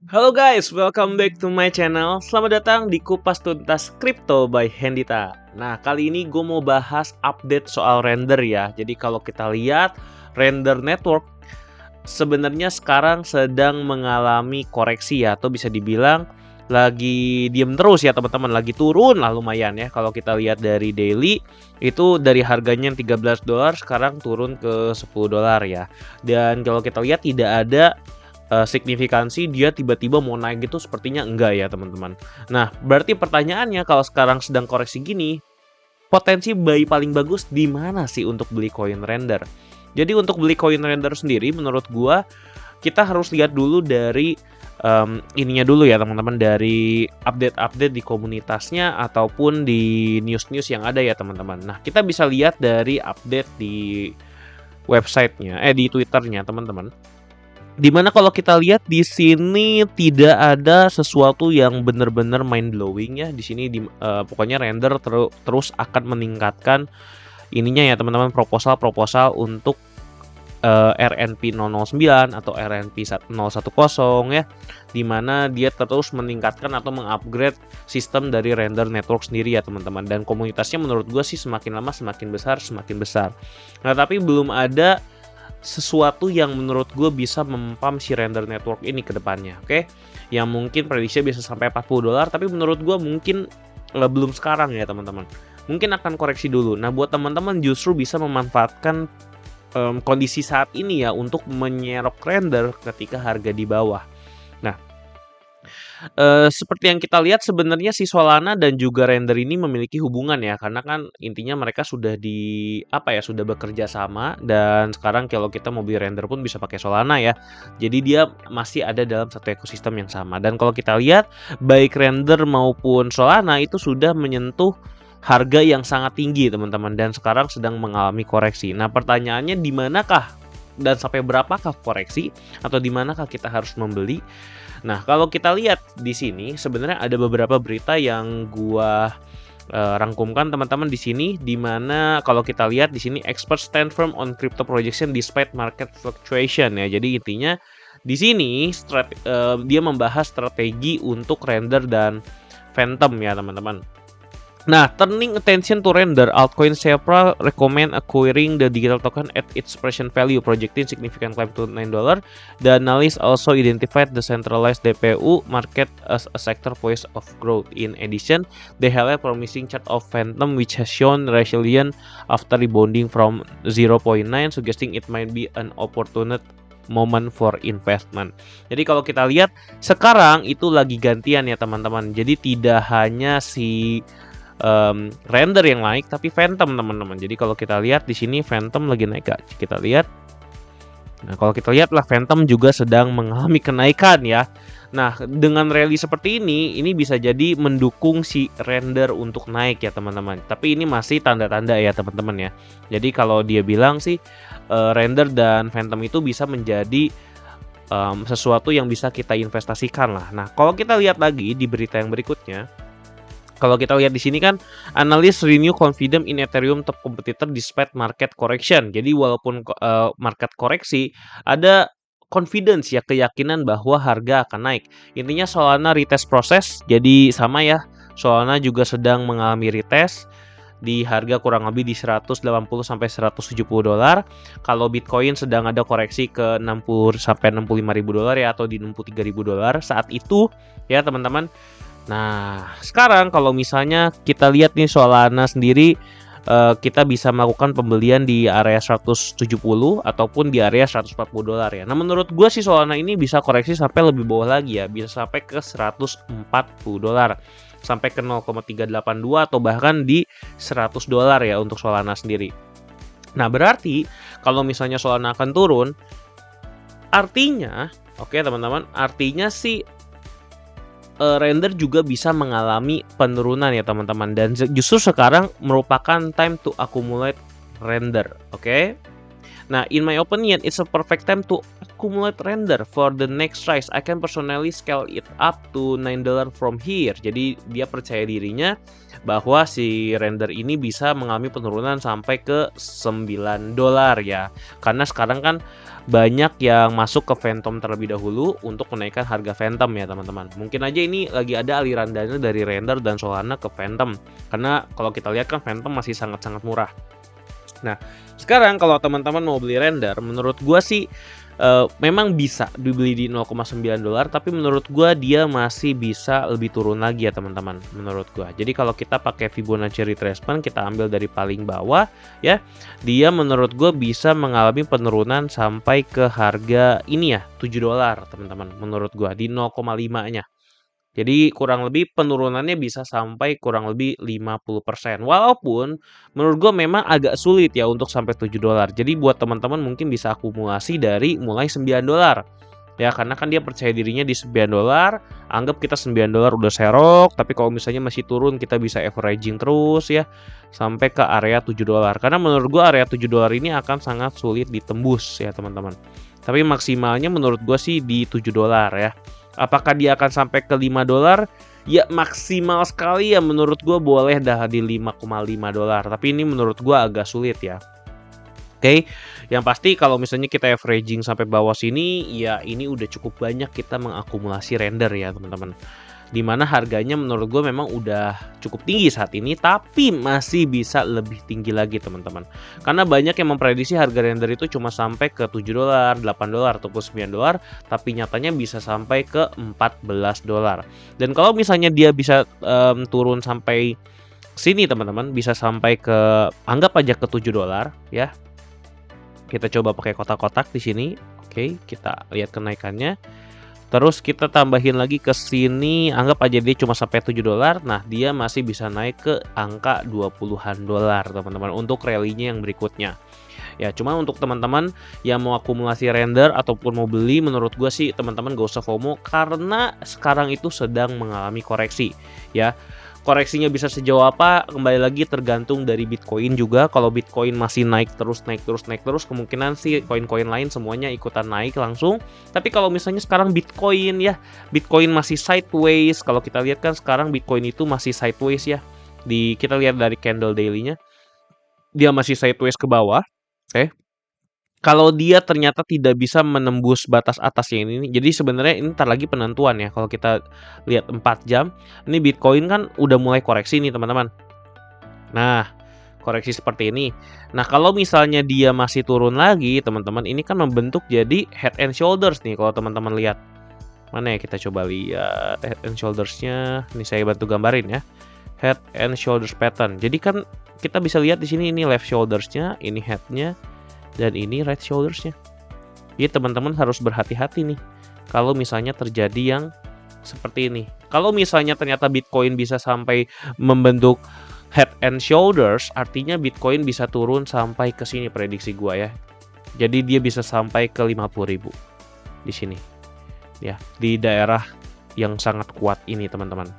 Halo guys, welcome back to my channel. Selamat datang di Kupas Tuntas Crypto by Hendita. Nah, kali ini gue mau bahas update soal render ya. Jadi kalau kita lihat render network sebenarnya sekarang sedang mengalami koreksi ya, atau bisa dibilang lagi diem terus ya teman-teman, lagi turun lah lumayan ya. Kalau kita lihat dari daily itu dari harganya yang $13 sekarang turun ke $10 ya. Dan kalau kita lihat tidak ada signifikansi dia tiba-tiba mau naik gitu, sepertinya enggak ya teman-teman. Nah, berarti pertanyaannya kalau sekarang sedang koreksi gini, potensi buy paling bagus di mana sih untuk beli koin render? Jadi untuk beli koin render sendiri menurut gua kita harus lihat dulu dari ininya dulu ya teman-teman, dari update-update di komunitasnya ataupun di news-news yang ada ya teman-teman. Nah, kita bisa lihat dari update di websitenya, di Twitternya teman-teman. Dimana kalau kita lihat di sini tidak ada sesuatu yang benar-benar mind blowing ya. Di sini pokoknya render terus akan meningkatkan ininya ya teman-teman, proposal untuk RNP 009 atau RNP 010 ya, dimana dia terus meningkatkan atau mengupgrade sistem dari render network sendiri ya teman-teman. Dan komunitasnya menurut gue sih semakin lama semakin besar. Nah, tapi belum ada sesuatu yang menurut gue bisa mempam si render network ini ke depannya, oke? Yang mungkin prediksinya bisa sampai $40, tapi menurut gue mungkin belum sekarang ya teman-teman. Mungkin akan koreksi dulu. Nah, buat teman-teman justru bisa memanfaatkan kondisi saat ini ya untuk menyerok render ketika harga di bawah. Nah, seperti yang kita lihat sebenarnya si Solana dan juga render ini memiliki hubungan ya, karena kan intinya mereka sudah sudah bekerja sama, dan sekarang kalau kita mau beli render pun bisa pakai Solana ya. Jadi dia masih ada dalam satu ekosistem yang sama. Dan kalau kita lihat baik render maupun Solana itu sudah menyentuh harga yang sangat tinggi teman-teman, dan sekarang sedang mengalami koreksi. Nah, pertanyaannya di manakah dan sampai berapakah koreksi, atau di manakah kita harus membeli? Nah, kalau kita lihat di sini sebenarnya ada beberapa berita yang gua rangkumkan teman-teman di sini, di mana kalau kita lihat di sini experts stand firm on crypto projection despite market fluctuation ya. Jadi intinya di sini dia membahas strategi untuk render dan phantom ya teman-teman. Nah, turning attention to render, altcoin Sephora recommend acquiring the digital token at its present value, projecting significant climb to $9. The analyst also identified the centralized DPU market as a sector poised of growth. In addition, they highlight promising chart of Phantom which has shown resilient after rebounding from 0.9, suggesting it might be an opportunity moment for investment. Jadi kalau kita lihat sekarang itu lagi gantian ya teman-teman. Jadi tidak hanya si render yang naik, tapi phantom teman-teman. Jadi kalau kita lihat di sini phantom lagi naik gak? Kita lihat. Nah, kalau kita lihat lah phantom juga sedang mengalami kenaikan ya. Nah, dengan rally seperti ini bisa jadi mendukung si render untuk naik ya teman-teman. Tapi ini masih tanda-tanda ya teman-teman ya. Jadi kalau dia bilang sih render dan phantom itu bisa menjadi sesuatu yang bisa kita investasikan lah. Nah, kalau kita lihat lagi di berita yang berikutnya, kalau kita lihat di sini kan, analis renew confident in Ethereum top competitor despite market correction. Jadi walaupun market koreksi, ada confidence ya, keyakinan bahwa harga akan naik. Intinya Solana retest proses, jadi sama ya. Solana juga sedang mengalami retest di harga kurang lebih di 180 sampai $170. Kalau Bitcoin sedang ada koreksi ke 60 sampai $65.000 ya, atau di $63.000 saat itu ya teman-teman. Nah, sekarang kalau misalnya kita lihat nih Solana sendiri, kita bisa melakukan pembelian di area 170 ataupun di area $140 ya. Nah, menurut gue sih Solana ini bisa koreksi sampai lebih bawah lagi ya, bisa sampai ke $140, sampai ke 0,382 atau bahkan di $100 ya untuk Solana sendiri. Nah, berarti kalau misalnya Solana akan turun, artinya, oke teman-teman, artinya sih render juga bisa mengalami penurunan ya teman-teman, dan justru sekarang merupakan time to accumulate render, oke? Nah, in my opinion, it's a perfect time to accumulate render for the next rise. I can personally scale it up to $9 from here. Jadi dia percaya dirinya bahwa si render ini bisa mengalami penurunan sampai ke $9 ya. Karena sekarang kan banyak yang masuk ke Phantom terlebih dahulu untuk menaikkan harga Phantom ya teman-teman. Mungkin aja ini lagi ada aliran dana dari render dan Solana ke Phantom. Karena kalau kita lihat kan Phantom masih sangat-sangat murah. Nah, sekarang kalau teman-teman mau beli render, menurut gua sih memang bisa dibeli di $0,9, tapi menurut gua dia masih bisa lebih turun lagi ya teman-teman, menurut gua. Jadi kalau kita pakai Fibonacci retracement, kita ambil dari paling bawah ya, dia menurut gua bisa mengalami penurunan sampai ke harga ini ya, $7 teman-teman, menurut gua di 0,5-nya. Jadi kurang lebih penurunannya bisa sampai kurang lebih 50%. Walaupun menurut gue memang agak sulit ya untuk sampai $7. Jadi buat teman-teman mungkin bisa akumulasi dari mulai $9. Ya karena kan dia percaya dirinya di $9. Anggap kita $9 udah serok, tapi kalau misalnya masih turun kita bisa averaging terus ya sampai ke area $7. Karena menurut gue area $7 ini akan sangat sulit ditembus ya teman-teman. Tapi maksimalnya menurut gue sih di $7 ya. Apakah dia akan sampai ke $5? Ya maksimal sekali ya menurut gue boleh dah di $5,5. Tapi ini menurut gue agak sulit ya. Oke, yang pasti kalau misalnya kita averaging sampai bawah sini, ya ini udah cukup banyak kita mengakumulasi render ya teman-teman. Dimana harganya menurut gue memang udah cukup tinggi saat ini, tapi masih bisa lebih tinggi lagi teman-teman. Karena banyak yang memprediksi harga render itu cuma sampai ke $7, $8, ataupun $9, tapi nyatanya bisa sampai ke $14. Dan kalau misalnya dia bisa turun sampai sini teman-teman, bisa sampai ke anggap aja ke $7 ya. Kita coba pakai kotak-kotak di sini. Oke, kita lihat kenaikannya. Terus kita tambahin lagi ke sini, anggap aja dia cuma sampai $7. Nah, dia masih bisa naik ke angka $20-an teman-teman untuk rally-nya yang berikutnya. Ya, cuma untuk teman-teman yang mau akumulasi render ataupun mau beli, menurut gue sih teman-teman gak usah FOMO karena sekarang itu sedang mengalami koreksi ya. Koreksinya bisa sejauh apa kembali lagi tergantung dari Bitcoin juga. Kalau Bitcoin masih naik terus, kemungkinan sih koin-koin lain semuanya ikutan naik langsung. Tapi kalau misalnya sekarang Bitcoin ya, Bitcoin masih sideways. Kalau kita lihat kan sekarang Bitcoin itu masih sideways ya. Kita lihat dari candle daily-nya, dia masih sideways ke bawah. Oke. Kalau dia ternyata tidak bisa menembus batas atasnya ini, jadi sebenarnya ini ntar lagi penentuan ya. Kalau kita lihat 4 jam, ini Bitcoin kan udah mulai koreksi nih teman-teman. Nah, koreksi seperti ini. Nah, kalau misalnya dia masih turun lagi, teman-teman, ini kan membentuk jadi head and shoulders nih kalau teman-teman lihat. Mana ya, kita coba lihat head and shoulders-nya. Ini saya bantu gambarin ya. Head and shoulders pattern. Jadi kan kita bisa lihat di sini ini left shoulders-nya, ini head-nya, dan ini right shoulders-nya. Jadi teman-teman harus berhati-hati nih kalau misalnya terjadi yang seperti ini. Kalau misalnya ternyata Bitcoin bisa sampai membentuk head and shoulders, artinya Bitcoin bisa turun sampai ke sini prediksi gua ya. Jadi dia bisa sampai ke 50.000 di sini. Ya, di daerah yang sangat kuat ini teman-teman.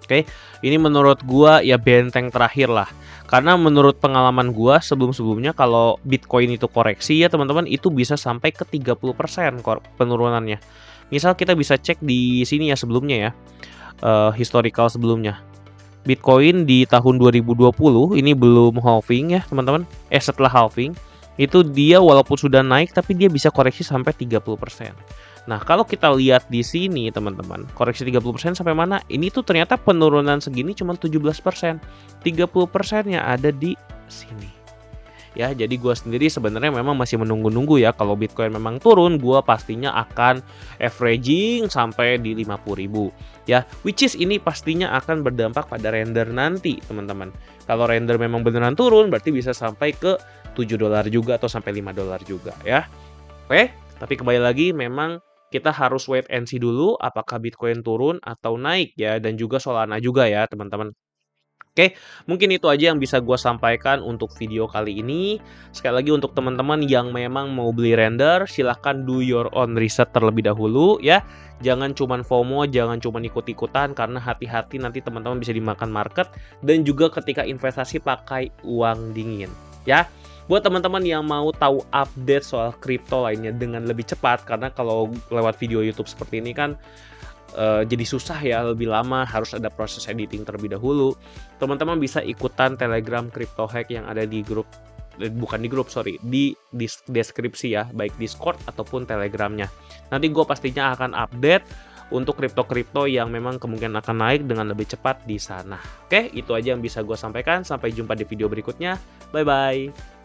Oke, ini menurut gua ya benteng terakhir lah. Karena menurut pengalaman gua sebelum-sebelumnya kalau Bitcoin itu koreksi ya teman-teman, itu bisa sampai ke 30% penurunannya. Misal kita bisa cek di sini ya sebelumnya ya, historical sebelumnya. Bitcoin di tahun 2020 ini belum halving ya teman-teman. Setelah halving itu dia walaupun sudah naik tapi dia bisa koreksi sampai 30%. Nah, kalau kita lihat di sini teman-teman, koreksi 30% sampai mana? Ini tuh ternyata penurunan segini cuma 17%. 30%-nya ada di sini. Ya, jadi gua sendiri sebenarnya memang masih menunggu-nunggu ya. Kalau Bitcoin memang turun, gua pastinya akan averaging sampai di 50.000. Ya, which is ini pastinya akan berdampak pada render nanti, teman-teman. Kalau render memang beneran turun, berarti bisa sampai ke $7 juga atau sampai $5 juga ya. Oke, tapi kembali lagi memang kita harus wait and see dulu apakah Bitcoin turun atau naik ya, dan juga Solana juga ya teman-teman. Oke, mungkin itu aja yang bisa gue sampaikan untuk video kali ini. Sekali lagi untuk teman-teman yang memang mau beli render, silahkan do your own research terlebih dahulu ya. Jangan cuman FOMO, jangan cuman ikut-ikutan, karena hati-hati nanti teman-teman bisa dimakan market, dan juga ketika investasi pakai uang dingin ya. Buat teman-teman yang mau tahu update soal kripto lainnya dengan lebih cepat, karena kalau lewat video YouTube seperti ini kan jadi susah ya, lebih lama, harus ada proses editing terlebih dahulu. Teman-teman bisa ikutan Telegram Crypto Hack yang ada di grup, bukan di grup, sorry, di deskripsi ya, baik Discord ataupun Telegramnya. Nanti gue pastinya akan update untuk kripto-kripto yang memang kemungkinan akan naik dengan lebih cepat di sana. Oke, itu aja yang bisa gue sampaikan. Sampai jumpa di video berikutnya. Bye-bye.